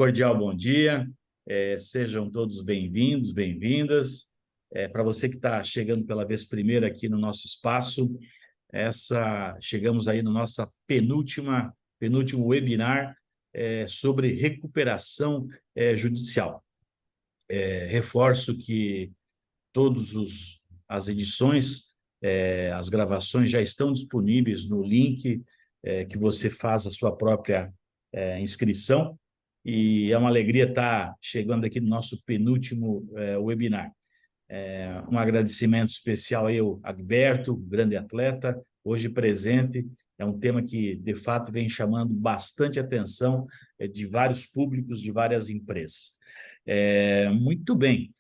Cordial bom dia, sejam todos bem-vindos, bem-vindas. Para você que está chegando pela vez primeira aqui no nosso espaço, chegamos aí no nosso penúltimo webinar sobre recuperação judicial. Reforço que as edições, as gravações já estão disponíveis no link que você faz a sua própria inscrição. E é uma alegria estar chegando aqui no nosso penúltimo webinar. Um agradecimento especial aí ao Agberto, grande atleta, hoje presente. É um tema que, de fato, vem chamando bastante atenção de vários públicos, de várias empresas. Muito bem.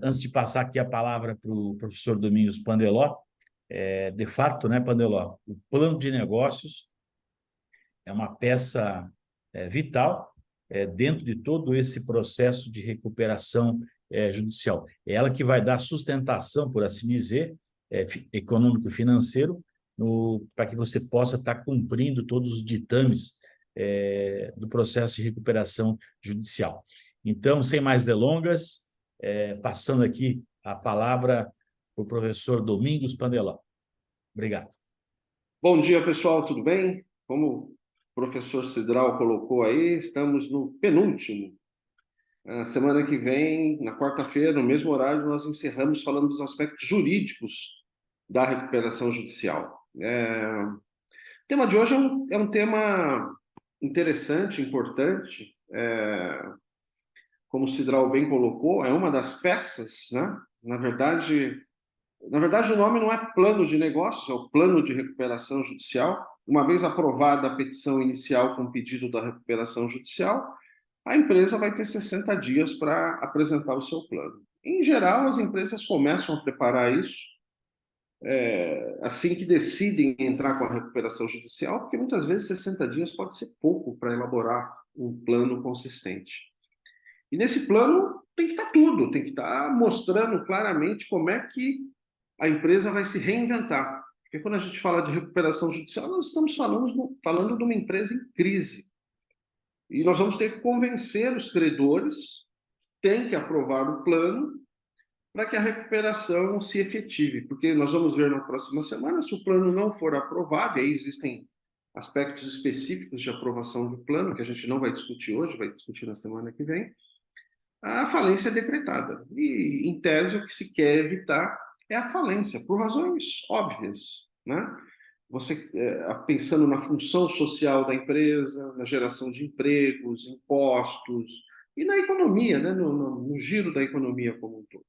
Antes de passar aqui a palavra para o professor Domingos Pandeló, de fato, né, Pandeló, o plano de negócios é uma peça vital dentro de todo esse processo de recuperação judicial. É ela que vai dar sustentação, por assim dizer, econômico-financeiro, para que você possa estar cumprindo todos os ditames do processo de recuperação judicial. Então, sem mais delongas, passando aqui a palavra para o professor Domingos Pandeló. Obrigado. Bom dia, pessoal, tudo bem? Como o professor Cidral colocou aí, estamos no penúltimo. A semana que vem, na quarta-feira, no mesmo horário, nós encerramos falando dos aspectos jurídicos da recuperação judicial. O tema de hoje é um tema interessante, importante. Como o Cidral bem colocou, é uma das peças, né? Na verdade, o nome não é plano de negócios, é o plano de recuperação judicial. Uma vez aprovada a petição inicial com pedido da recuperação judicial, a empresa vai ter 60 dias para apresentar o seu plano. Em geral, as empresas começam a preparar isso assim que decidem entrar com a recuperação judicial, porque muitas vezes 60 dias pode ser pouco para elaborar um plano consistente. E nesse plano tem que estar tudo, tem que estar mostrando claramente como é que a empresa vai se reinventar. Porque quando a gente fala de recuperação judicial, nós estamos falando de uma empresa em crise. E nós vamos ter que convencer os credores, tem que aprovar o plano para que a recuperação se efetive. Porque nós vamos ver na próxima semana, se o plano não for aprovado, e aí existem aspectos específicos de aprovação do plano, que a gente não vai discutir hoje, vai discutir na semana que vem, a falência é decretada. E, em tese, o que se quer evitar é a falência, por razões óbvias, né? Você, pensando na função social da empresa, na geração de empregos, impostos, e na economia, né? no giro da economia como um todo.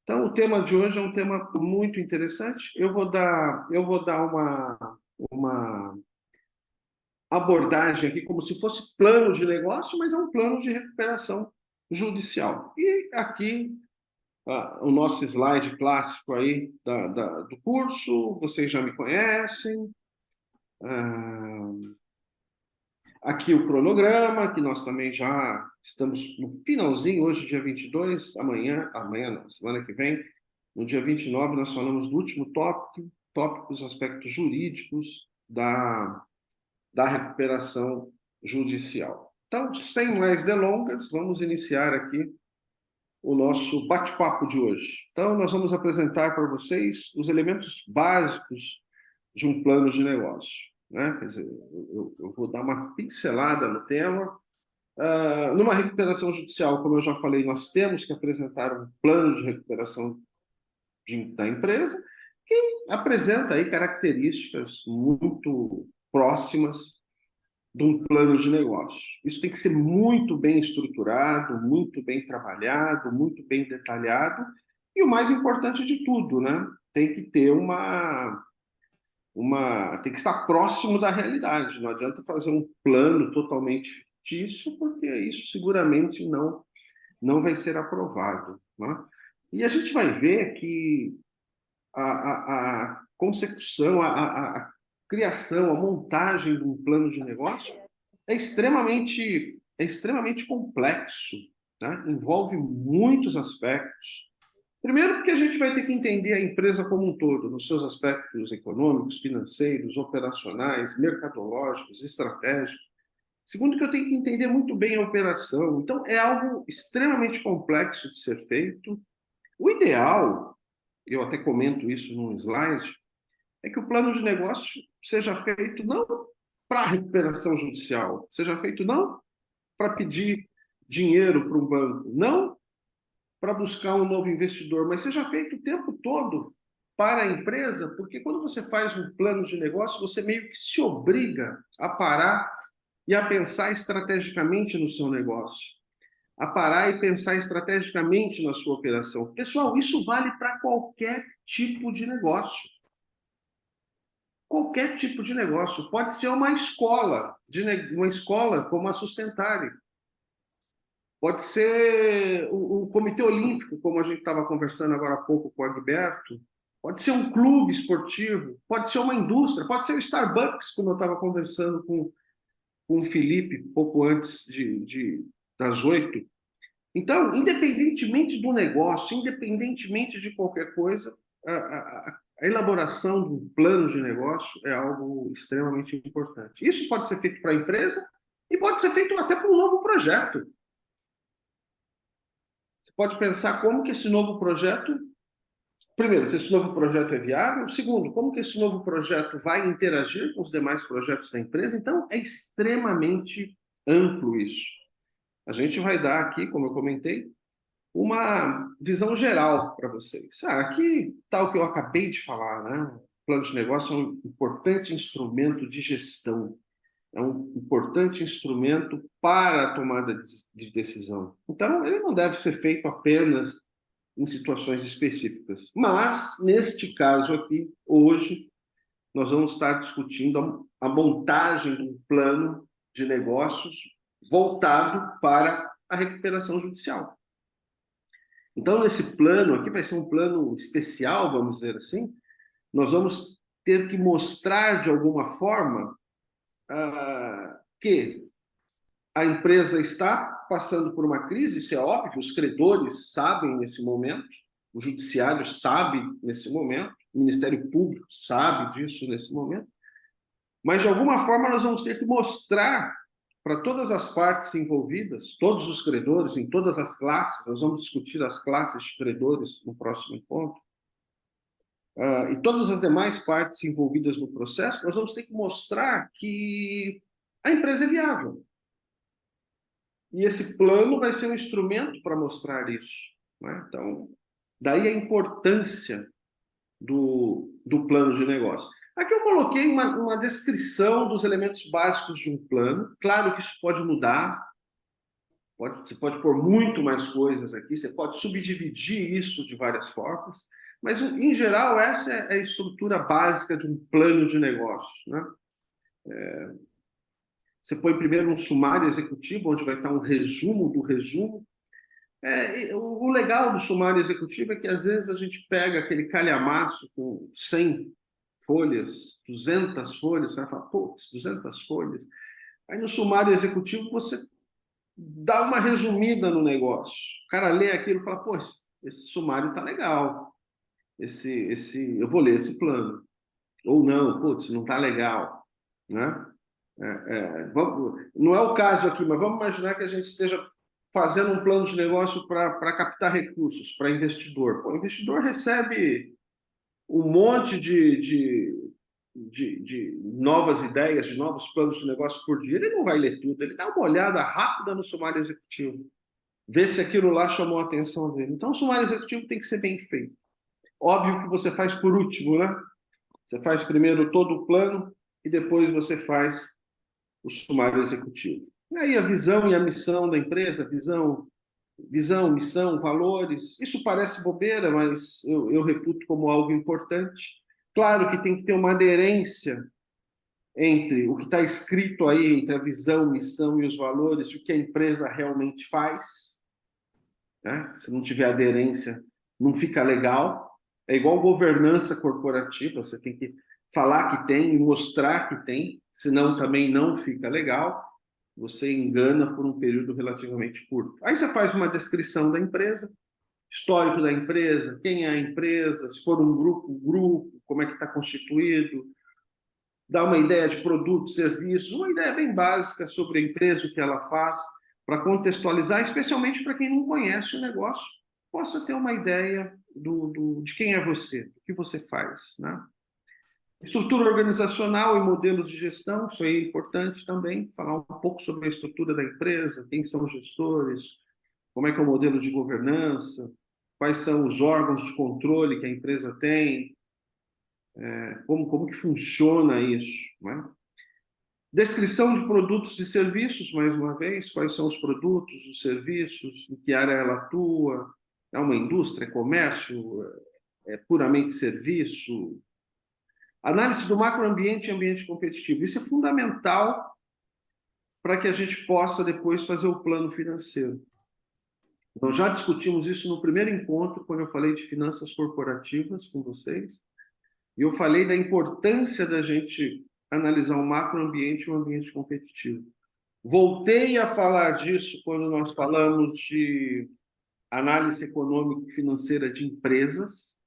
Então, o tema de hoje é um tema muito interessante. Eu vou dar uma abordagem aqui como se fosse plano de negócio, mas é um plano de recuperação judicial. E aqui o nosso slide clássico aí do curso, vocês já me conhecem. Aqui o cronograma, que nós também já estamos no finalzinho, hoje dia 22, amanhã não, semana que vem, no dia 29, nós falamos do último tópico, os aspectos jurídicos da recuperação judicial. Então, sem mais delongas, vamos iniciar aqui o nosso bate-papo de hoje. Então, nós vamos apresentar para vocês os elementos básicos de um plano de negócio, né? Quer dizer, eu vou dar uma pincelada no tema. Numa recuperação judicial, como eu já falei, nós temos que apresentar um plano de recuperação da empresa que apresenta aí características muito próximas de um plano de negócio. Isso tem que ser muito bem estruturado, muito bem trabalhado, muito bem detalhado, e o mais importante de tudo, né? Tem que ter tem que estar próximo da realidade. Não adianta fazer um plano totalmente fictício, porque isso seguramente não vai ser aprovado, né? E a gente vai ver que a consecução, a criação, a montagem de um plano de negócio é extremamente complexo, né? Envolve muitos aspectos. Primeiro, porque a gente vai ter que entender a empresa como um todo, nos seus aspectos econômicos, financeiros, operacionais, mercadológicos, estratégicos. Segundo, que eu tenho que entender muito bem a operação. Então, é algo extremamente complexo de ser feito. O ideal, eu até comento isso num slide, é que o plano de negócio seja feito não para recuperação judicial, seja feito não para pedir dinheiro para um banco, não para buscar um novo investidor, mas seja feito o tempo todo para a empresa, porque quando você faz um plano de negócio, você meio que se obriga a parar e a pensar estrategicamente no seu negócio, a parar e pensar estrategicamente na sua operação. Pessoal, isso vale para qualquer tipo de negócio. Qualquer tipo de negócio. Pode ser uma escola, uma escola como a Sustentare. Pode ser o Comitê Olímpico, como a gente estava conversando agora há pouco com o Agberto. Pode ser um clube esportivo. Pode ser uma indústria. Pode ser o Starbucks, como eu estava conversando com o Felipe pouco antes das 8. Então, independentemente do negócio, independentemente de qualquer coisa, a elaboração do plano de negócio é algo extremamente importante. Isso pode ser feito para a empresa e pode ser feito até para um novo projeto. Você pode pensar como que esse novo projeto, primeiro, se esse novo projeto é viável, segundo, como que esse novo projeto vai interagir com os demais projetos da empresa. Então, é extremamente amplo isso. A gente vai dar aqui, como eu comentei, uma visão geral para vocês. Aqui está o que eu acabei de falar, né? O plano de negócio é um importante instrumento de gestão, é um importante instrumento para a tomada de decisão. Então, ele não deve ser feito apenas em situações específicas. Mas, neste caso aqui, hoje, nós vamos estar discutindo a montagem de um plano de negócios voltado para a recuperação judicial. Então, nesse plano aqui, vai ser um plano especial, vamos dizer assim, nós vamos ter que mostrar, de alguma forma, que a empresa está passando por uma crise, isso é óbvio, os credores sabem nesse momento, o judiciário sabe nesse momento, o Ministério Público sabe disso nesse momento, mas, de alguma forma, nós vamos ter que mostrar para todas as partes envolvidas, todos os credores, em todas as classes, nós vamos discutir as classes de credores no próximo encontro, e todas as demais partes envolvidas no processo, nós vamos ter que mostrar que a empresa é viável. E esse plano vai ser um instrumento para mostrar isso, né? Então, daí a importância do plano de negócio. Aqui eu coloquei uma descrição dos elementos básicos de um plano. Claro que isso pode mudar, você pode pôr muito mais coisas aqui, você pode subdividir isso de várias formas, mas, em geral, essa é a estrutura básica de um plano de negócio, né? Você põe primeiro um sumário executivo, onde vai estar um resumo do resumo. O legal do sumário executivo é que, às vezes, a gente pega aquele calhamaço com 100 folhas, 200 folhas, o cara fala, putz, 200 folhas. Aí, no sumário executivo, você dá uma resumida no negócio. O cara lê aquilo e fala, pô, esse sumário tá legal. Eu vou ler esse plano. Ou não, putz, não tá legal, né? Não é o caso aqui, mas vamos imaginar que a gente esteja fazendo um plano de negócio para captar recursos, para investidor. O investidor recebe um monte de novas ideias, de novos planos de negócio por dia. Ele não vai ler tudo, ele dá uma olhada rápida no sumário executivo, vê se aquilo lá chamou a atenção dele. Então, o sumário executivo tem que ser bem feito. Óbvio que você faz por último, né? Você faz primeiro todo o plano e depois você faz o sumário executivo. E aí a visão e a missão da empresa, visão, missão, valores, isso parece bobeira, mas eu reputo como algo importante. Claro que tem que ter uma aderência entre o que está escrito aí, entre a visão, missão e os valores, e o que a empresa realmente faz, né? Se não tiver aderência, não fica legal. É igual governança corporativa, você tem que falar que tem e mostrar que tem, senão também não fica legal. Você engana por um período relativamente curto. Aí você faz uma descrição da empresa, histórico da empresa, quem é a empresa, se for um grupo, como é que está constituído, dar uma ideia de produtos, serviços, uma ideia bem básica sobre a empresa, o que ela faz, para contextualizar, especialmente para quem não conhece o negócio, possa ter uma ideia de quem é você, do que você faz, né? Estrutura organizacional e modelos de gestão, isso aí é importante também, falar um pouco sobre a estrutura da empresa, quem são os gestores, como é que é o modelo de governança, quais são os órgãos de controle que a empresa tem, como que funciona isso, né? Descrição de produtos e serviços, mais uma vez, quais são os produtos, os serviços, em que área ela atua, é uma indústria, é comércio, é puramente serviço. Análise do macroambiente e ambiente competitivo. Isso é fundamental para que a gente possa depois fazer o plano financeiro. Então, já discutimos isso no primeiro encontro, quando eu falei de finanças corporativas com vocês, e eu falei da importância da gente analisar o macroambiente e o ambiente competitivo. Voltei a falar disso quando nós falamos de análise econômico-financeira de empresas,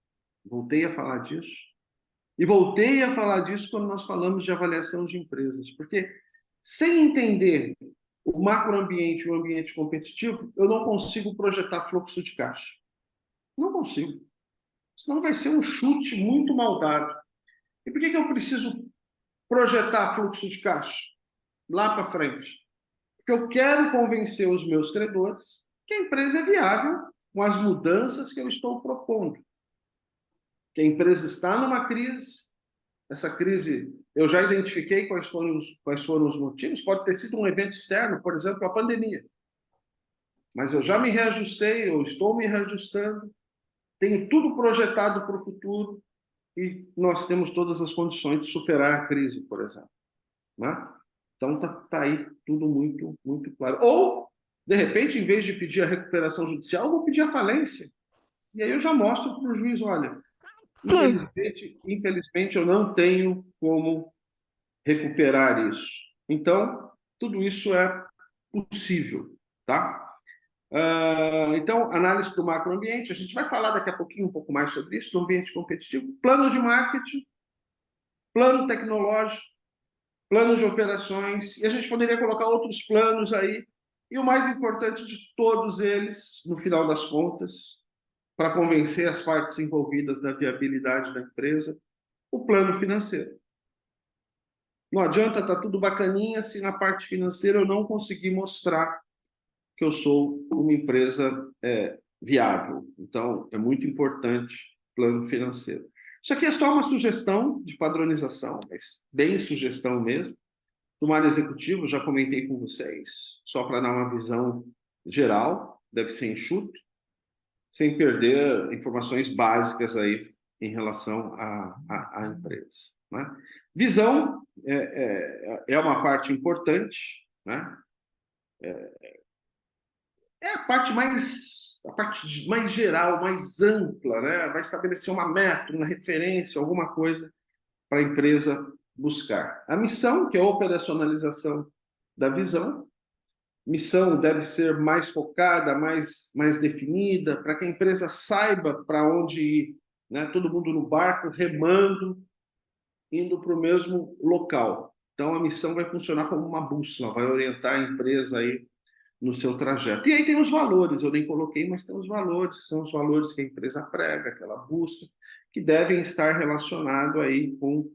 voltei a falar disso, e voltei a falar disso quando nós falamos de avaliação de empresas, porque sem entender o macroambiente e o ambiente competitivo, eu não consigo projetar fluxo de caixa. Não consigo. Senão vai ser um chute muito mal dado. E por que eu preciso projetar fluxo de caixa lá para frente? Porque eu quero convencer os meus credores que a empresa é viável com as mudanças que eu estou propondo. Que a empresa está numa crise, essa crise, eu já identifiquei quais foram os motivos, pode ter sido um evento externo, por exemplo, a pandemia. Mas eu já me reajustei, eu estou me reajustando, tenho tudo projetado para o futuro e nós temos todas as condições de superar a crise, por exemplo. Né? Então tá aí tudo muito, muito claro. Ou, de repente, em vez de pedir a recuperação judicial, eu vou pedir a falência. E aí eu já mostro para o juiz, olha, infelizmente eu não tenho como recuperar isso. Então, tudo isso é possível, tá? Então, análise do macroambiente, a gente vai falar daqui a pouquinho um pouco mais sobre isso, do ambiente competitivo, plano de marketing, plano tecnológico, plano de operações, e a gente poderia colocar outros planos aí, e o mais importante de todos eles, no final das contas, para convencer as partes envolvidas da viabilidade da empresa, o plano financeiro. Não adianta estar tudo bacaninha se na parte financeira eu não conseguir mostrar que eu sou uma empresa viável. Então, é muito importante o plano financeiro. Isso aqui é só uma sugestão de padronização, mas bem sugestão mesmo. Sumário executivo, já comentei com vocês, só para dar uma visão geral, deve ser enxuto, sem perder informações básicas aí em relação à empresa. Né? Visão é uma parte importante, né? É a parte mais geral, mais ampla, né? Vai estabelecer uma meta, uma referência, alguma coisa para a empresa buscar. A missão, que é a operacionalização da visão, missão deve ser mais focada, mais definida, para que a empresa saiba para onde ir, né? Todo mundo no barco, remando, indo para o mesmo local. Então, a missão vai funcionar como uma bússola, vai orientar a empresa aí no seu trajeto. E aí tem os valores, eu nem coloquei, mas tem os valores, são os valores que a empresa prega, que ela busca, que devem estar relacionados aí com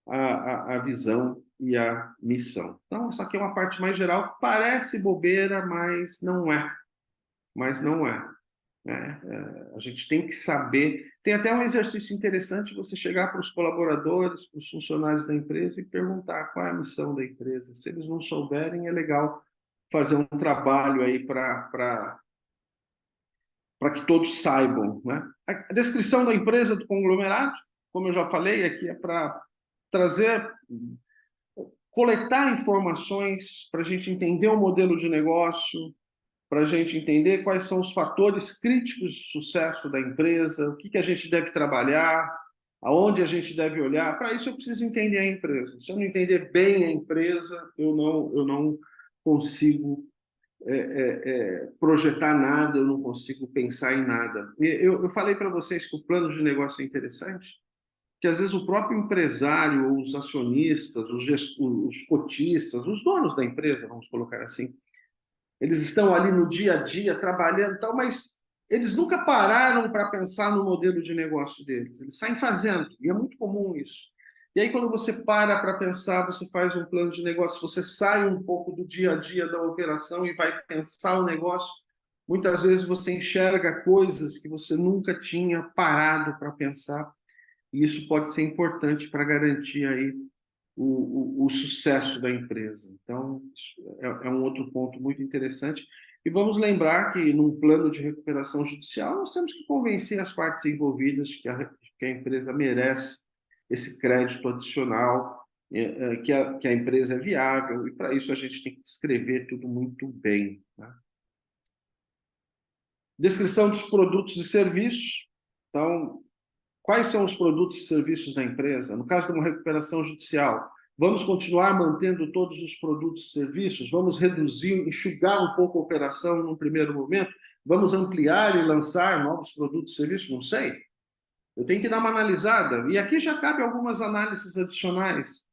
a visão e a missão. Então, isso aqui é uma parte mais geral, parece bobeira, mas não é. Mas não é. A gente tem que saber. Tem até um exercício interessante você chegar para os colaboradores, para os funcionários da empresa e perguntar qual é a missão da empresa. Se eles não souberem, é legal fazer um trabalho aí para que todos saibam. Né? A descrição da empresa, do conglomerado, como eu já falei, aqui é para trazer, coletar informações para a gente entender o modelo de negócio, para a gente entender quais são os fatores críticos de sucesso da empresa, o que a gente deve trabalhar, aonde a gente deve olhar. Para isso eu preciso entender a empresa. Se eu não entender bem a empresa, eu não consigo projetar nada, eu não consigo pensar em nada. Eu falei para vocês que o plano de negócio é interessante, que às vezes o próprio empresário, ou os acionistas, os cotistas, os donos da empresa, vamos colocar assim, eles estão ali no dia a dia trabalhando e tal, mas eles nunca pararam para pensar no modelo de negócio deles. Eles saem fazendo, e é muito comum isso. E aí, quando você para pensar, você faz um plano de negócio, você sai um pouco do dia a dia da operação e vai pensar o negócio, muitas vezes você enxerga coisas que você nunca tinha parado para pensar, e isso pode ser importante para garantir aí o sucesso da empresa. Então, é um outro ponto muito interessante. E vamos lembrar que, num plano de recuperação judicial, nós temos que convencer as partes envolvidas que a empresa merece esse crédito adicional, que a empresa é viável, e para isso a gente tem que descrever tudo muito bem, né? Descrição dos produtos e serviços. Então, quais são os produtos e serviços da empresa? No caso de uma recuperação judicial, vamos continuar mantendo todos os produtos e serviços? Vamos reduzir, enxugar um pouco a operação num primeiro momento? Vamos ampliar e lançar novos produtos e serviços? Não sei. Eu tenho que dar uma analisada. E aqui já cabe algumas análises adicionais.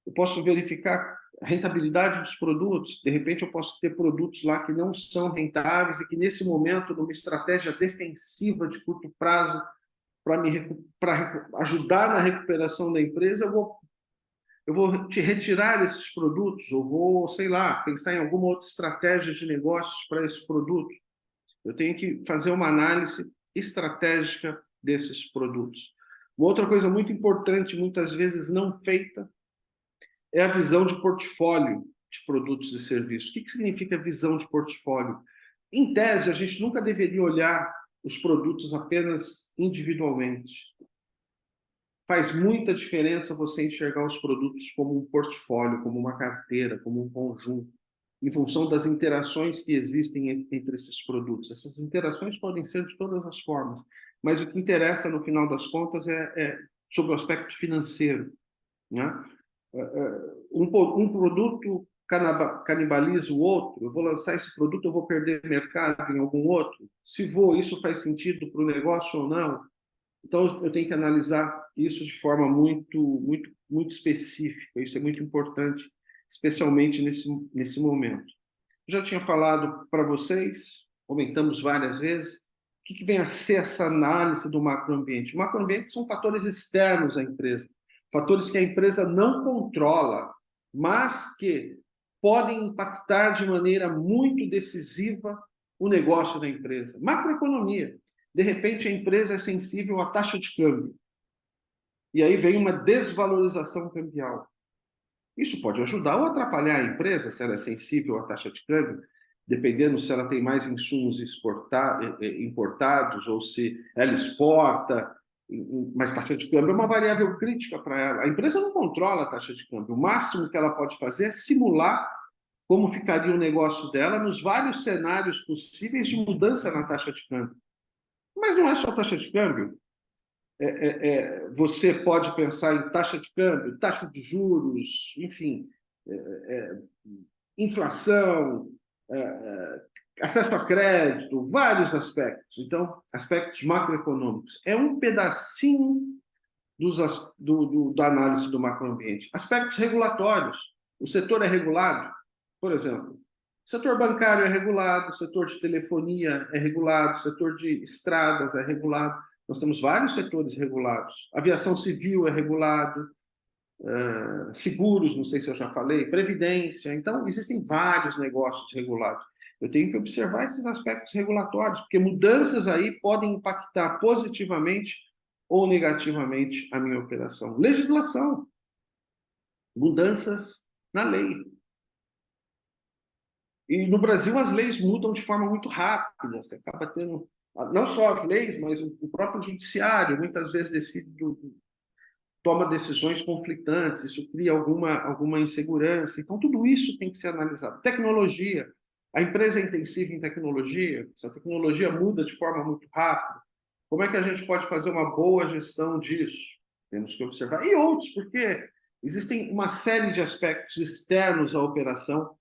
Eu posso verificar a rentabilidade dos produtos. De repente, eu posso ter produtos lá que não são rentáveis e que, nesse momento, numa estratégia defensiva de curto prazo, para ajudar na recuperação da empresa, eu vou te retirar esses produtos, ou vou, sei lá, pensar em alguma outra estratégia de negócios para esse produto. Eu tenho que fazer uma análise estratégica desses produtos. Uma outra coisa muito importante, muitas vezes não feita, é a visão de portfólio de produtos e serviços. O que significa visão de portfólio? Em tese, a gente nunca deveria olhar os produtos apenas individualmente. Faz muita diferença você enxergar os produtos como um portfólio, como uma carteira, como um conjunto, em função das interações que existem entre esses produtos. Essas interações podem ser de todas as formas, mas o que interessa, no final das contas, é sobre o aspecto financeiro, né? Um produto canibaliza o outro, eu vou lançar esse produto, eu vou perder mercado em algum outro? Se vou, isso faz sentido para o negócio ou não? Então, eu tenho que analisar isso de forma muito específica. Isso é muito importante, especialmente nesse momento. Já tinha falado para vocês, comentamos várias vezes, o que vem a ser essa análise do macroambiente? O macroambiente são fatores externos à empresa, fatores que a empresa não controla, mas que podem impactar de maneira muito decisiva o negócio da empresa. Macroeconomia. De repente, a empresa é sensível à taxa de câmbio. E aí vem uma desvalorização cambial. Isso pode ajudar ou atrapalhar a empresa, se ela é sensível à taxa de câmbio, dependendo se ela tem mais insumos importados ou se ela exporta. Mas taxa de câmbio é uma variável crítica para ela. A empresa não controla a taxa de câmbio. O máximo que ela pode fazer é simular como ficaria o negócio dela nos vários cenários possíveis de mudança na taxa de câmbio. Mas não é só taxa de câmbio. Você pode pensar em taxa de câmbio, taxa de juros, enfim, inflação, acesso a crédito, vários aspectos. Então, aspectos macroeconômicos. É um pedacinho da análise do macroambiente. Aspectos regulatórios. O setor é regulado, por exemplo. O setor bancário é regulado, o setor de telefonia é regulado, o setor de estradas é regulado. Nós temos vários setores regulados. Aviação civil é regulado, seguros, não sei se eu já falei, previdência. Então, existem vários negócios regulados. Eu tenho que observar esses aspectos regulatórios, porque mudanças aí podem impactar positivamente ou negativamente a minha operação. Legislação. Mudanças na lei. E no Brasil as leis mudam de forma muito rápida. Você acaba tendo não só as leis, mas o próprio judiciário muitas vezes toma decisões conflitantes, isso cria alguma insegurança. Então, tudo isso tem que ser analisado. Tecnologia. A empresa é intensiva em tecnologia, essa tecnologia muda de forma muito rápida. Como é que a gente pode fazer uma boa gestão disso? Temos que observar. E outros, porque existem uma série de aspectos externos à operação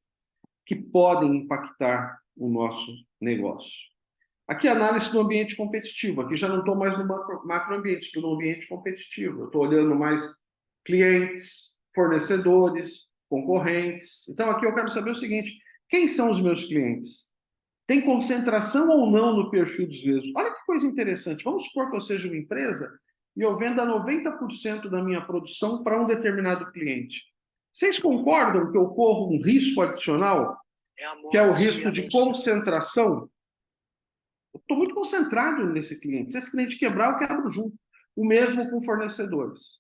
que podem impactar o nosso negócio. Aqui análise do ambiente competitivo. Aqui já não estou mais no macroambiente, estou no ambiente competitivo. Eu estou olhando mais clientes, fornecedores, concorrentes. Então aqui eu quero saber o seguinte: quem são os meus clientes? Tem concentração ou não no perfil dos mesmos? Olha que coisa interessante. Vamos supor que eu seja uma empresa e eu venda 90% da minha produção para um determinado cliente. Vocês concordam que eu corro um risco adicional, que é o risco de concentração? Eu estou muito concentrado nesse cliente. Se esse cliente quebrar, eu quebro junto. O mesmo com fornecedores.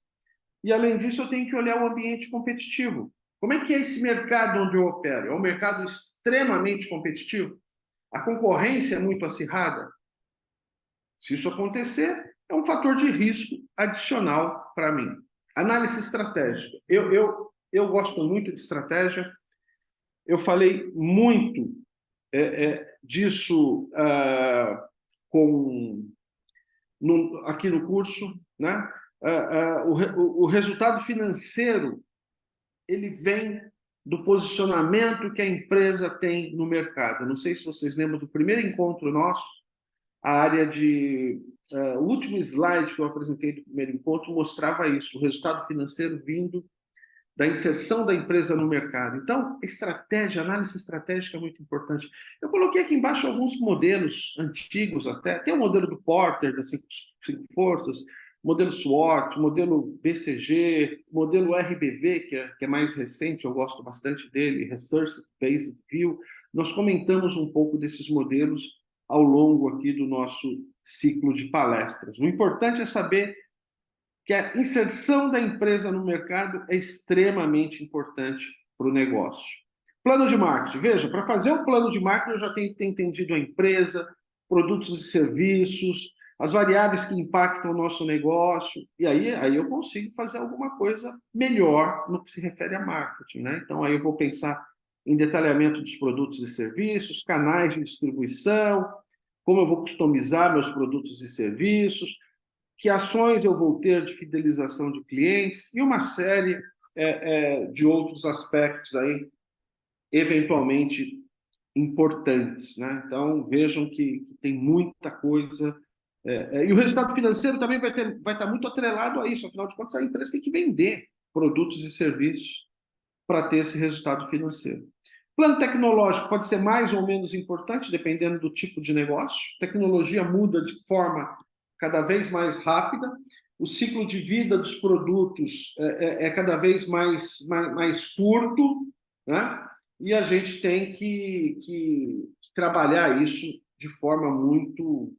E, além disso, eu tenho que olhar o ambiente competitivo. Como é que é esse mercado onde eu opero? É um mercado extremamente competitivo? A concorrência é muito acirrada? Se isso acontecer, é um fator de risco adicional para mim. Análise estratégica. Eu gosto muito de estratégia. Eu falei muito disso aqui no curso, né? O resultado financeiro ele vem do posicionamento que a empresa tem no mercado. Não sei se vocês lembram do primeiro encontro nosso, a área de o último slide que eu apresentei do primeiro encontro mostrava isso, o resultado financeiro vindo da inserção da empresa no mercado. Então, estratégia, análise estratégica é muito importante. Eu coloquei aqui embaixo alguns modelos antigos até. Tem o modelo do Porter, das cinco forças, modelo SWOT, modelo BCG, modelo RBV, que é mais recente, eu gosto bastante dele, Research Based View. Nós comentamos um pouco desses modelos ao longo aqui do nosso ciclo de palestras. O importante é saber que a inserção da empresa no mercado é extremamente importante para o negócio. Plano de marketing. Veja, para fazer um plano de marketing, eu já tenho que ter entendido a empresa, produtos e serviços, as variáveis que impactam o nosso negócio, e aí eu consigo fazer alguma coisa melhor no que se refere a marketing, né? Então, aí eu vou pensar em detalhamento dos produtos e serviços, canais de distribuição, como eu vou customizar meus produtos e serviços, que ações eu vou ter de fidelização de clientes e uma série de outros aspectos aí, eventualmente importantes, né? Então, vejam que tem muita coisa. E o resultado financeiro também vai estar muito atrelado a isso. Afinal de contas, a empresa tem que vender produtos e serviços para ter esse resultado financeiro. Plano tecnológico pode ser mais ou menos importante, dependendo do tipo de negócio. Tecnologia muda de forma cada vez mais rápida, o ciclo de vida dos produtos é cada vez mais curto, né? E a gente tem que trabalhar isso de forma com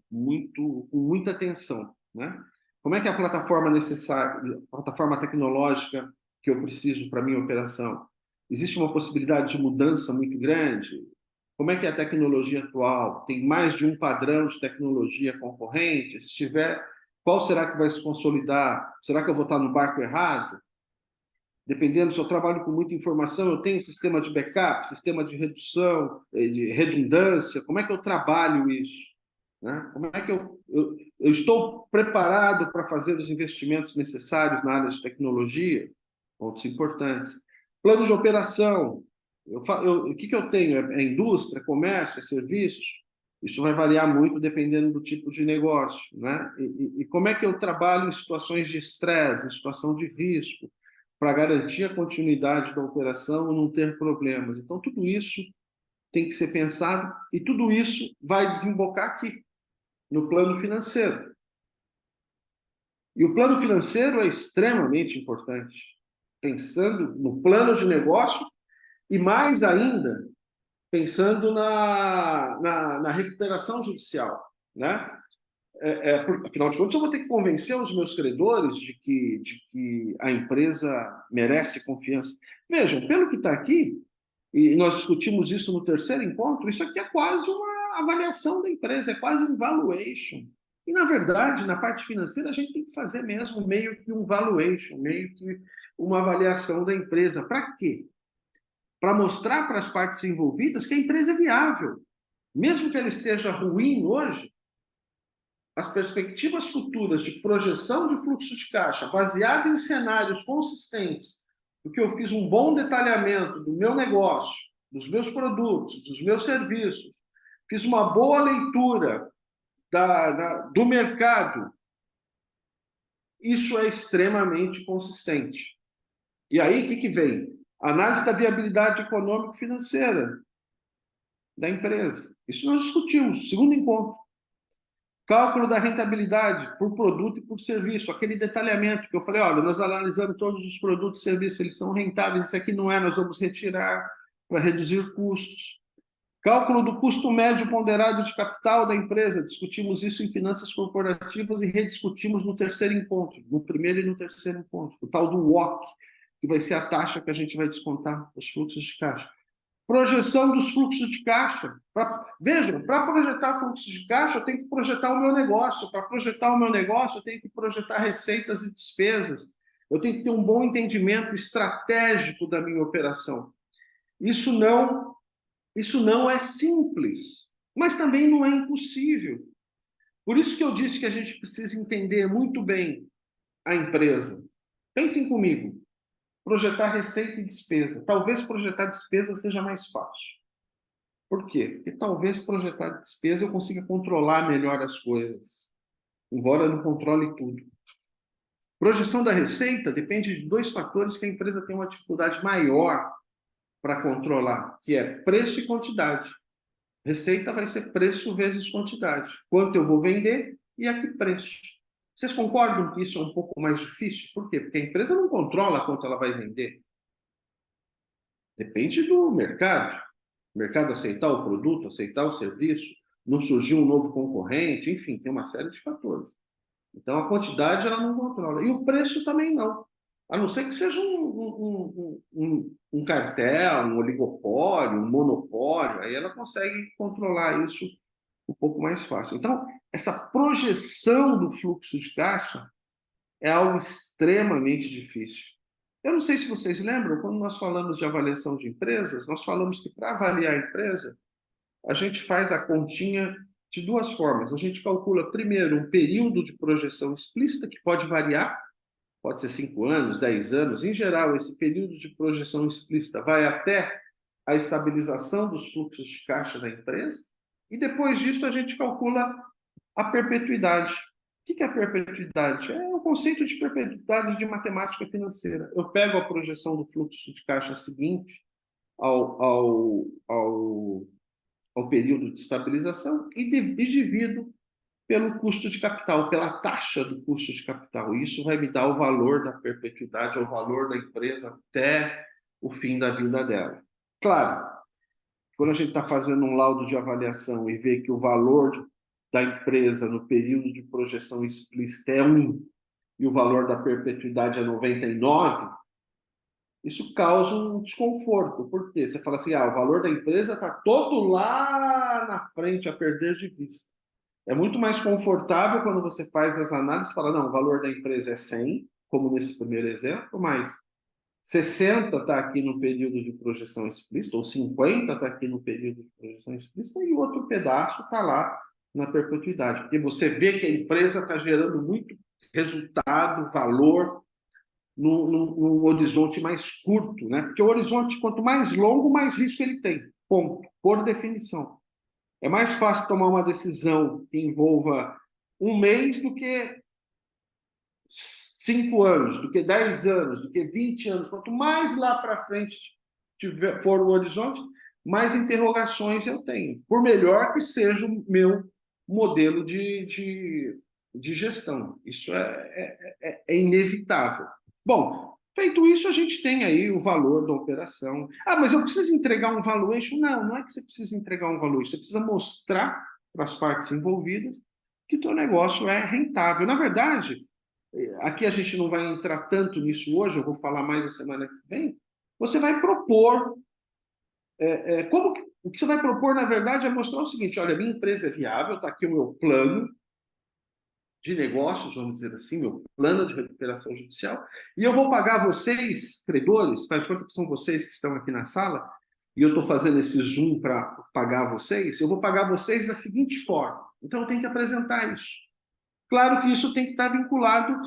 muita atenção, né? Como é que é a plataforma necessária, a plataforma tecnológica que eu preciso para a minha operação? Existe uma possibilidade de mudança muito grande? Como é que é a tecnologia atual? Tem mais de um padrão de tecnologia concorrente? Se tiver, qual será que vai se consolidar? Será que eu vou estar no barco errado? Dependendo, se eu trabalho com muita informação, eu tenho sistema de backup, sistema de redução, de redundância. Como é que eu trabalho isso? Né? Como é que eu estou preparado para fazer os investimentos necessários na área de tecnologia? Pontos importantes. Plano de operação. O que eu tenho? É indústria, comércio, é serviços? Isso vai variar muito dependendo do tipo de negócio, né? E como é que eu trabalho em situações de estresse, em situação de risco, para garantir a continuidade da operação e não ter problemas? Então, tudo isso tem que ser pensado e tudo isso vai desembocar aqui, no plano financeiro. E o plano financeiro é extremamente importante, pensando no plano de negócio e, mais ainda, pensando na recuperação judicial, né? Afinal de contas, eu vou ter que convencer os meus credores de que a empresa merece confiança. Vejam, pelo que está aqui, e nós discutimos isso no terceiro encontro, isso aqui é quase uma avaliação da empresa, é quase um valuation. E, na verdade, na parte financeira, a gente tem que fazer mesmo meio que um valuation, meio que uma avaliação da empresa. Para quê? Para mostrar para as partes envolvidas que a empresa é viável. Mesmo que ela esteja ruim hoje, as perspectivas futuras de projeção de fluxo de caixa, baseado em cenários consistentes, porque eu fiz um bom detalhamento do meu negócio, dos meus produtos, dos meus serviços, fiz uma boa leitura do mercado, isso é extremamente consistente. E aí, o que vem? Análise da viabilidade econômico-financeira da empresa. Isso nós discutimos, segundo encontro. Cálculo da rentabilidade por produto e por serviço, aquele detalhamento que eu falei, olha, nós analisamos todos os produtos e serviços, eles são rentáveis, isso aqui não é, nós vamos retirar para reduzir custos. Cálculo do custo médio ponderado de capital da empresa, discutimos isso em finanças corporativas e rediscutimos no terceiro encontro, no primeiro e no terceiro encontro, o tal do WOC, que vai ser a taxa que a gente vai descontar os fluxos de caixa. Projeção dos fluxos de caixa. Vejam, para projetar fluxos de caixa, eu tenho que projetar o meu negócio. Para projetar o meu negócio, eu tenho que projetar receitas e despesas. Eu tenho que ter um bom entendimento estratégico da minha operação. Isso não é simples, mas também não é impossível. Por isso que eu disse que a gente precisa entender muito bem a empresa. Pensem comigo. Projetar receita e despesa. Talvez projetar despesa seja mais fácil. Por quê? Porque talvez projetar despesa eu consiga controlar melhor as coisas, embora eu não controle tudo. Projeção da receita depende de dois fatores que a empresa tem uma dificuldade maior para controlar, que é preço e quantidade. Receita vai ser preço vezes quantidade. Quanto eu vou vender e a que preço. Vocês concordam que isso é um pouco mais difícil? Por quê? Porque a empresa não controla quanto ela vai vender. Depende do mercado. O mercado aceitar o produto, aceitar o serviço, não surgir um novo concorrente, enfim, tem uma série de fatores. Então, a quantidade ela não controla. E o preço também não. A não ser que seja um cartel, um oligopólio, um monopólio, aí ela consegue controlar isso um pouco mais fácil. Então, essa projeção do fluxo de caixa é algo extremamente difícil. Eu não sei se vocês lembram, quando nós falamos de avaliação de empresas, nós falamos que para avaliar a empresa, a gente faz a continha de duas formas. A gente calcula, primeiro, um período de projeção explícita, que pode variar, pode ser 5 anos, 10 anos. Em geral, esse período de projeção explícita vai até a estabilização dos fluxos de caixa da empresa. E depois disso, a gente calcula a perpetuidade. O que é a perpetuidade? É o conceito de perpetuidade de matemática financeira. Eu pego a projeção do fluxo de caixa seguinte ao período de estabilização e divido pelo custo de capital, pela taxa do custo de capital. Isso vai me dar o valor da perpetuidade, o valor da empresa até o fim da vida dela. Claro, quando a gente está fazendo um laudo de avaliação e vê que o valor da empresa no período de projeção explícita é 1 e o valor da perpetuidade é 99, isso causa um desconforto. Por quê? Você fala assim, o valor da empresa está todo lá na frente, a perder de vista. É muito mais confortável quando você faz as análises e fala, não, o valor da empresa é 100, como nesse primeiro exemplo, mas 60 está aqui no período de projeção explícita, ou 50 está aqui no período de projeção explícita, e o outro pedaço está lá na perpetuidade. Porque você vê que a empresa está gerando muito resultado, valor, num horizonte mais curto, né? Porque o horizonte, quanto mais longo, mais risco ele tem. Ponto. Por definição. É mais fácil tomar uma decisão que envolva 1 mês do que 5 anos, do que 10 anos, do que 20 anos. Quanto mais lá para frente for o horizonte, mais interrogações eu tenho. Por melhor que seja o meu modelo de gestão. Isso é inevitável. Bom, feito isso, a gente tem aí o valor da operação. Mas eu preciso entregar um valuation? Não, não é que você precisa entregar um valuation. Você precisa mostrar para as partes envolvidas que o teu negócio é rentável. Na verdade, aqui a gente não vai entrar tanto nisso hoje, eu vou falar mais a semana que vem. Você vai propor. O que você vai propor, na verdade, é mostrar o seguinte: olha, minha empresa é viável, está aqui o meu plano de negócios, vamos dizer assim, meu plano de recuperação judicial, e eu vou pagar vocês, credores, faz conta que são vocês que estão aqui na sala, e eu estou fazendo esse zoom para pagar vocês, eu vou pagar vocês da seguinte forma. Então, eu tenho que apresentar isso. Claro que isso tem que estar vinculado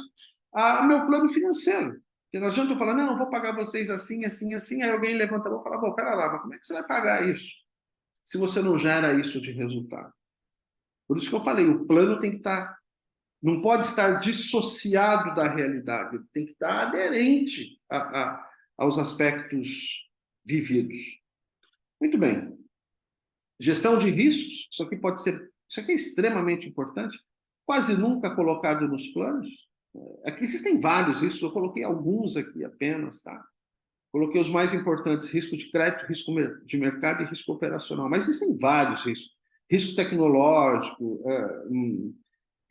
ao meu plano financeiro. Porque não adianta eu falar, não, eu vou pagar vocês assim, assim, assim, aí alguém levanta a mão e fala, pera lá, mas como é que você vai pagar isso se você não gera isso de resultado? Por isso que eu falei, o plano tem que estar, não pode estar dissociado da realidade, ele tem que estar aderente aos aspectos vividos. Muito bem. Gestão de riscos, isso aqui é extremamente importante, quase nunca colocado nos planos. Aqui existem vários riscos, eu coloquei alguns aqui apenas, tá? Coloquei os mais importantes: risco de crédito, risco de mercado e risco operacional. Mas existem vários riscos. Risco tecnológico,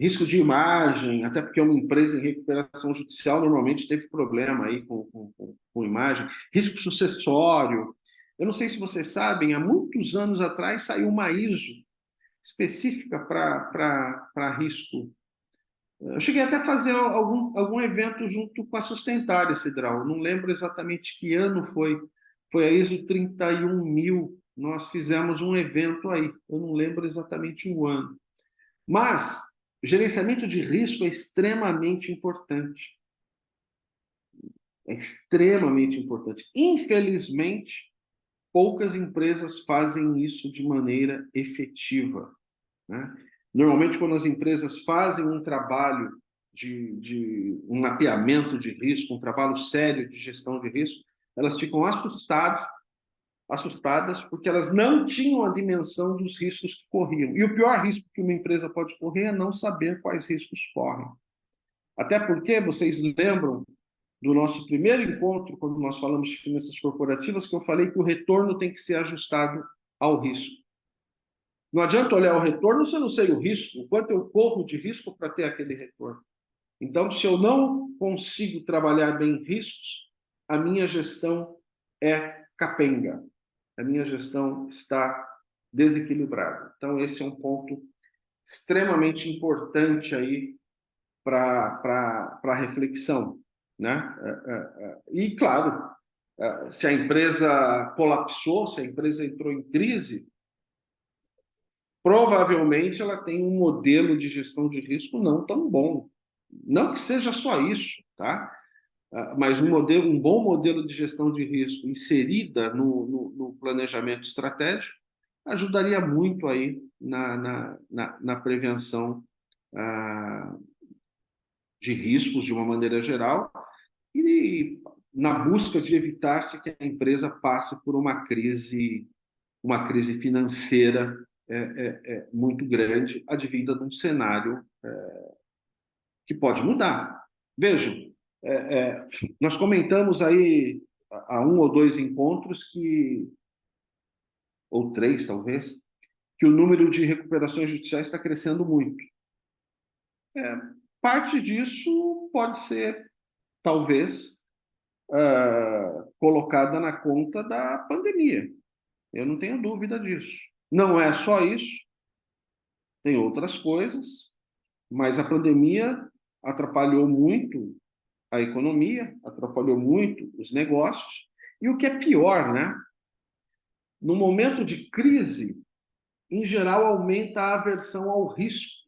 risco de imagem, até porque uma empresa em recuperação judicial normalmente teve problema aí com imagem. Risco sucessório. Eu não sei se vocês sabem, há muitos anos atrás saiu uma ISO específica para risco. Eu cheguei até a fazer algum evento junto com a Sustentária, Cidral. Não lembro exatamente que ano foi. Foi a ISO 31000. Nós fizemos um evento aí. Eu não lembro exatamente o ano. Mas o gerenciamento de risco é extremamente importante. É extremamente importante. Infelizmente, poucas empresas fazem isso de maneira efetiva, né? Normalmente, quando as empresas fazem um trabalho de um mapeamento de risco, um trabalho sério de gestão de risco, elas ficam assustadas porque elas não tinham a dimensão dos riscos que corriam. E o pior risco que uma empresa pode correr é não saber quais riscos correm. Até porque, vocês lembram do nosso primeiro encontro, quando nós falamos de finanças corporativas, que eu falei que o retorno tem que ser ajustado ao risco. Não adianta olhar o retorno se eu não sei o risco, o quanto eu corro de risco para ter aquele retorno. Então, se eu não consigo trabalhar bem riscos, a minha gestão é capenga. A minha gestão está desequilibrada. Então, esse é um ponto extremamente importante aí para reflexão, né? E, claro, se a empresa colapsou, se a empresa entrou em crise, provavelmente ela tem um modelo de gestão de risco não tão bom. Não que seja só isso, tá? Mas um bom modelo de gestão de risco inserida no planejamento estratégico ajudaria muito aí na prevenção de riscos de uma maneira geral e na busca de evitar-se que a empresa passe por uma crise financeira muito grande, advinda de um cenário que pode mudar. Vejam, nós comentamos aí há um ou dois encontros ou três talvez, que o número de recuperações judiciais está crescendo muito. Parte disso pode ser, talvez, colocada na conta da pandemia. Eu não tenho dúvida disso. Não é só isso, tem outras coisas, mas a pandemia atrapalhou muito a economia, atrapalhou muito os negócios, e o que é pior, né? No momento de crise, em geral, aumenta a aversão ao risco.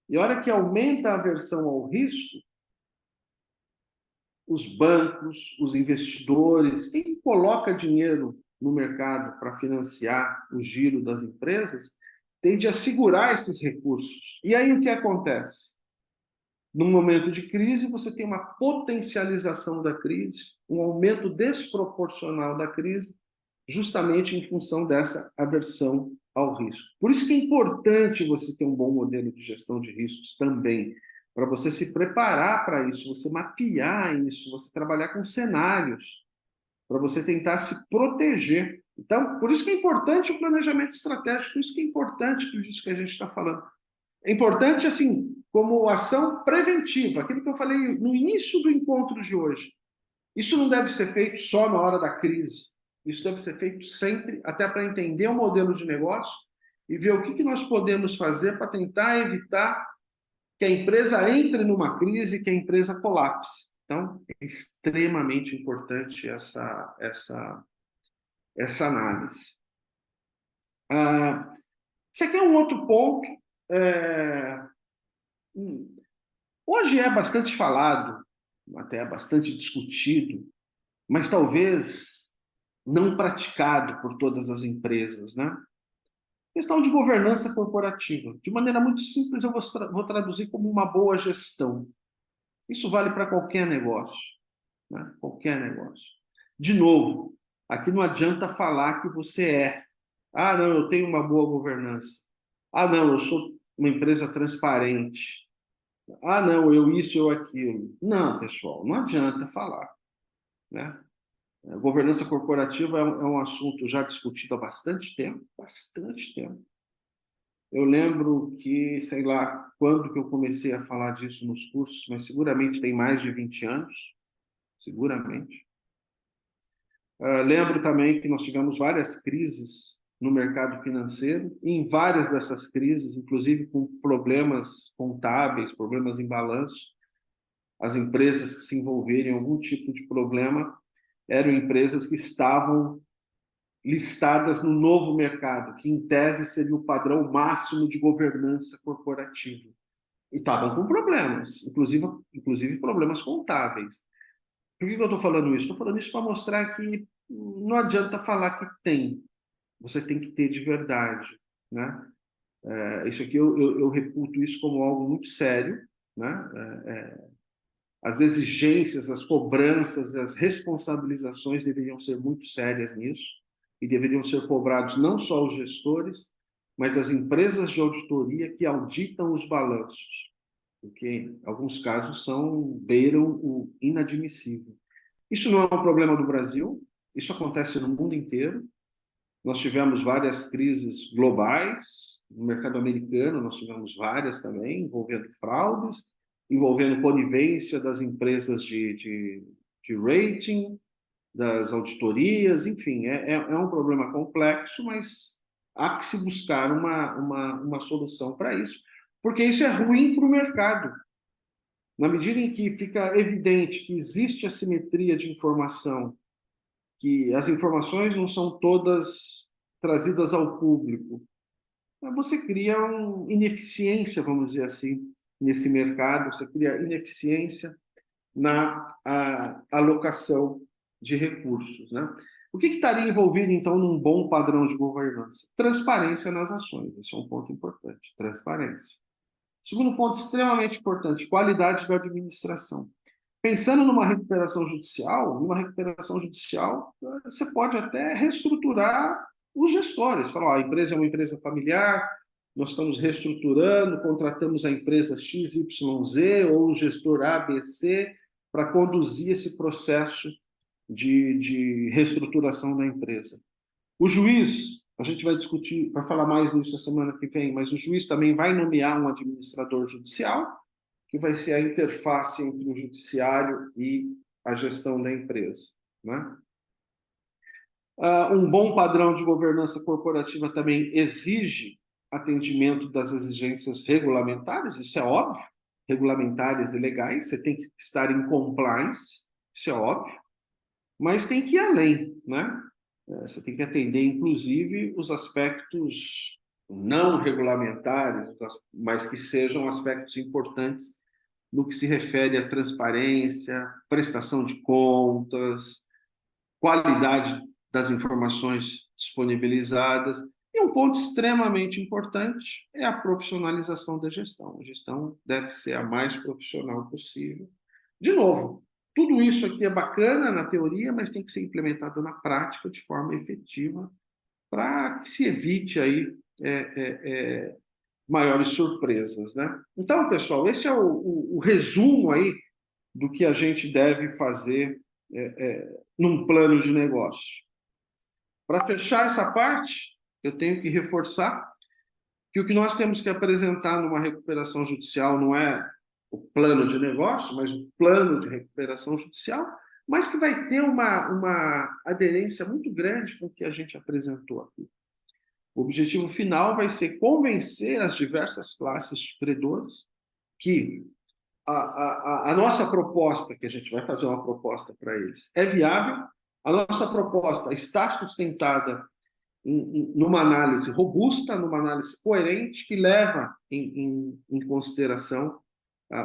E a hora que aumenta a aversão ao risco, os bancos, os investidores, quem coloca dinheiro no mercado para financiar o giro das empresas, tende a segurar esses recursos. E aí o que acontece? Num momento de crise, você tem uma potencialização da crise, um aumento desproporcional da crise, justamente em função dessa aversão ao risco. Por isso que é importante você ter um bom modelo de gestão de riscos também, para você se preparar para isso, você mapear isso, você trabalhar com cenários, para você tentar se proteger. Então, por isso que é importante o planejamento estratégico, por isso que é importante tudo isso que a gente está falando. É importante, assim, como ação preventiva, aquilo que eu falei no início do encontro de hoje. Isso não deve ser feito só na hora da crise. Isso deve ser feito sempre, até para entender o modelo de negócio e ver o que nós podemos fazer para tentar evitar que a empresa entre numa crise, que a empresa colapse. Então, é extremamente importante essa análise. Esse aqui é um outro ponto. Hoje é bastante falado, até é bastante discutido, mas talvez não praticado por todas as empresas, né? Questão de governança corporativa. De maneira muito simples, eu vou traduzir como uma boa gestão. Isso vale para qualquer negócio, né? Qualquer negócio. De novo, aqui não adianta falar que você é. Ah, não, eu tenho uma boa governança. Ah, não, eu sou uma empresa transparente. Ah, não, eu isso, eu aquilo. Não, pessoal, não adianta falar, né? A governança corporativa é um assunto já discutido há bastante tempo, bastante tempo. Eu lembro que, sei lá, quando que eu comecei a falar disso nos cursos, mas seguramente tem mais de 20 anos, seguramente. Lembro também que nós tivemos várias crises no mercado financeiro, e em várias dessas crises, inclusive com problemas contábeis, problemas em balanço, as empresas que se envolveram em algum tipo de problema eram empresas que estavam listadas no novo mercado, que em tese seria o padrão máximo de governança corporativa. E estavam com problemas, inclusive problemas contábeis. Por que eu estou falando isso? Estou falando isso para mostrar que não adianta falar que tem, você tem que ter de verdade, né? Isso aqui eu reputo isso como algo muito sério, né? As exigências, as cobranças, as responsabilizações deveriam ser muito sérias nisso e deveriam ser cobrados não só os gestores, mas as empresas de auditoria que auditam os balanços, porque em alguns casos beiram o inadmissível. Isso não é um problema do Brasil, isso acontece no mundo inteiro. Nós tivemos várias crises globais, no mercado americano nós tivemos várias também, envolvendo fraudes, envolvendo conivência das empresas de rating, das auditorias, enfim, é um problema complexo, mas há que se buscar uma solução para isso, porque isso é ruim para o mercado. Na medida em que fica evidente que existe assimetria de informação, que as informações não são todas trazidas ao público, você cria uma ineficiência, vamos dizer assim, nesse mercado, você cria ineficiência na alocação de recursos, né? O que estaria envolvido, então, num bom padrão de governança? Transparência nas ações, esse é um ponto importante, transparência. Segundo ponto extremamente importante, qualidade da administração. Pensando numa recuperação judicial, você pode até reestruturar os gestores. Falar, ó, a empresa é uma empresa familiar, nós estamos reestruturando, contratamos a empresa XYZ ou o gestor ABC para conduzir esse processo de reestruturação da empresa. O juiz, a gente vai discutir, vai falar mais nisso a semana que vem, mas o juiz também vai nomear um administrador judicial, que vai ser a interface entre o judiciário e a gestão da empresa, né? Um bom padrão de governança corporativa também exige atendimento das exigências regulamentares, isso é óbvio, regulamentares e legais, você tem que estar em compliance, isso é óbvio, mas tem que ir além, né? Você tem que atender, inclusive, os aspectos não regulamentares, mas que sejam aspectos importantes no que se refere à transparência, prestação de contas, qualidade das informações disponibilizadas. E um ponto extremamente importante é a profissionalização da gestão. A gestão deve ser a mais profissional possível. De novo, tudo isso aqui é bacana na teoria, mas tem que ser implementado na prática de forma efetiva para que se evite aí maiores surpresas, né? Então, pessoal, esse é o resumo aí do que a gente deve fazer num plano de negócio. Para fechar essa parte, eu tenho que reforçar que o que nós temos que apresentar numa recuperação judicial não é o plano de negócio, mas o plano de recuperação judicial, mas que vai ter uma aderência muito grande com o que a gente apresentou aqui. O objetivo final vai ser convencer as diversas classes de credores que a nossa proposta, que a gente vai fazer uma proposta para eles, é viável, a nossa proposta está sustentada numa análise robusta, numa análise coerente, que leva em consideração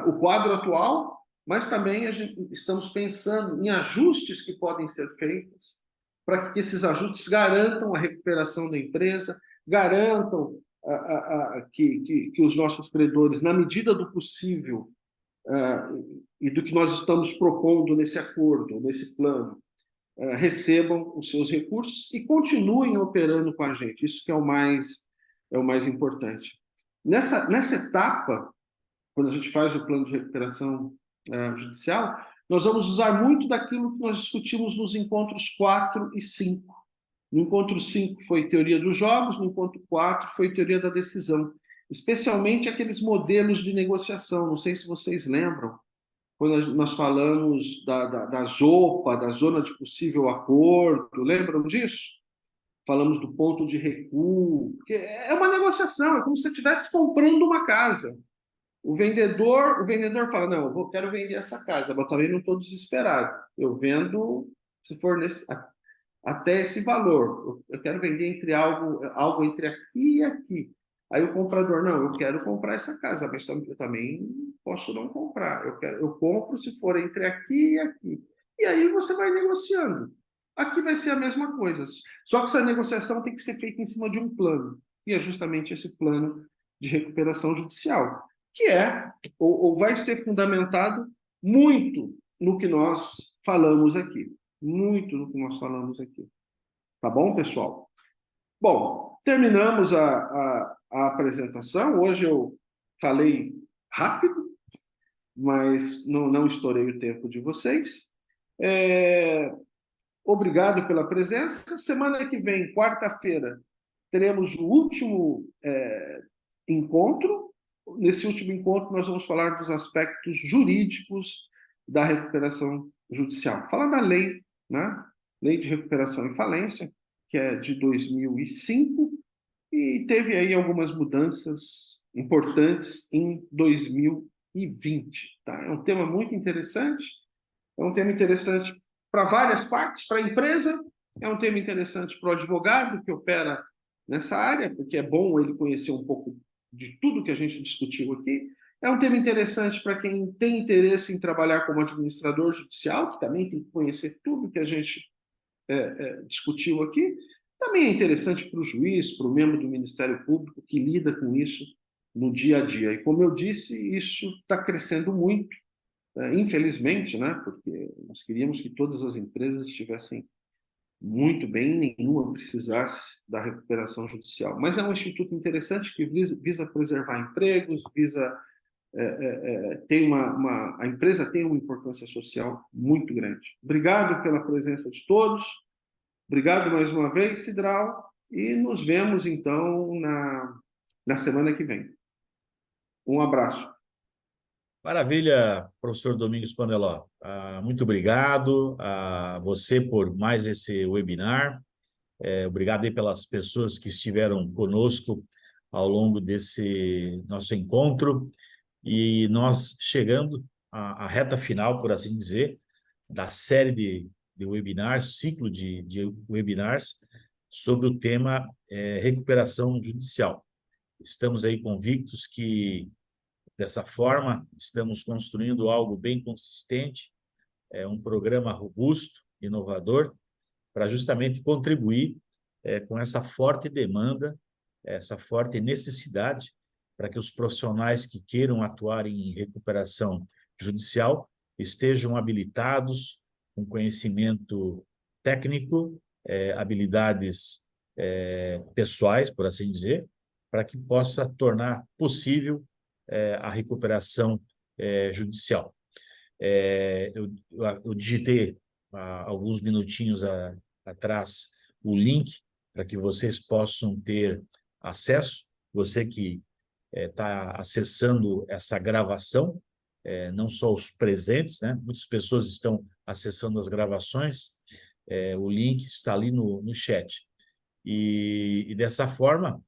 o quadro atual, mas também estamos pensando em ajustes que podem ser feitos para que esses ajustes garantam a recuperação da empresa, garantam que os nossos credores, na medida do possível, e do que nós estamos propondo nesse acordo, nesse plano, recebam os seus recursos e continuem operando com a gente. Isso que é o mais importante. Nessa etapa, quando a gente faz o plano de recuperação judicial, nós vamos usar muito daquilo que nós discutimos nos encontros 4 e 5. No encontro 5 foi teoria dos jogos, no encontro 4 foi teoria da decisão, especialmente aqueles modelos de negociação. Não sei se vocês lembram, quando nós falamos da ZOPA, da zona de possível acordo, lembram disso? Falamos do ponto de recuo, porque é uma negociação, é como se você estivesse comprando uma casa. O vendedor fala, não, eu quero vender essa casa, mas também não estou desesperado. Eu vendo, se for até esse valor. Eu quero vender entre algo entre aqui e aqui. Aí o comprador, não, eu quero comprar essa casa, mas eu também posso não comprar. Eu compro se for entre aqui e aqui. E aí você vai negociando. Aqui vai ser a mesma coisa. Só que essa negociação tem que ser feita em cima de um plano. E é justamente esse plano de recuperação judicial, que ou vai ser fundamentado muito no que nós falamos aqui. Muito no que nós falamos aqui. Tá bom, pessoal? Bom, terminamos a apresentação. Hoje eu falei rápido, mas não estourei o tempo de vocês. Obrigado pela presença. Semana que vem, quarta-feira, teremos o último encontro. Nesse último encontro, nós vamos falar dos aspectos jurídicos da recuperação judicial. Falar da lei, né? Lei de Recuperação e Falência, que é de 2005, e teve aí algumas mudanças importantes em 2020. Tá? É um tema muito interessante, é um tema interessante para várias partes, para a empresa, é um tema interessante para o advogado que opera nessa área, porque é bom ele conhecer um pouco de tudo que a gente discutiu aqui. É um tema interessante para quem tem interesse em trabalhar como administrador judicial, que também tem que conhecer tudo que a gente discutiu aqui. Também é interessante para o juiz, para o membro do Ministério Público que lida com isso no dia a dia. E como eu disse, isso está crescendo muito, infelizmente, né? Porque nós queríamos que todas as empresas estivessem muito bem, nenhuma precisasse da recuperação judicial. Mas é um instituto interessante que visa preservar empregos, a empresa tem uma importância social muito grande. Obrigado pela presença de todos. Obrigado mais uma vez, Cidral, e nos vemos, então, na semana que vem. Um abraço. Maravilha, professor Domingos Paneló. Muito obrigado a você por mais esse webinar. Obrigado aí pelas pessoas que estiveram conosco ao longo desse nosso encontro. E nós chegando à reta final, por assim dizer, da série de webinars, ciclo de webinars sobre o tema recuperação judicial. Estamos aí convictos que, dessa forma, estamos construindo algo bem consistente, um programa robusto, inovador, para justamente contribuir com essa forte demanda, essa forte necessidade para que os profissionais que queiram atuar em recuperação judicial estejam habilitados, com conhecimento técnico, habilidades pessoais, por assim dizer, para que possa tornar possível a recuperação judicial. Eu digitei há alguns minutinhos atrás o link para que vocês possam ter acesso, você que está acessando essa gravação, não só os presentes, né? Muitas pessoas estão acessando as gravações, o link está ali no chat. E dessa forma,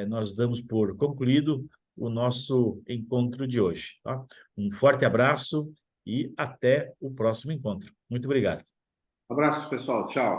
nós damos por concluído o nosso encontro de hoje. Tá? Um forte abraço e até o próximo encontro. Muito obrigado. Abraço, pessoal. Tchau.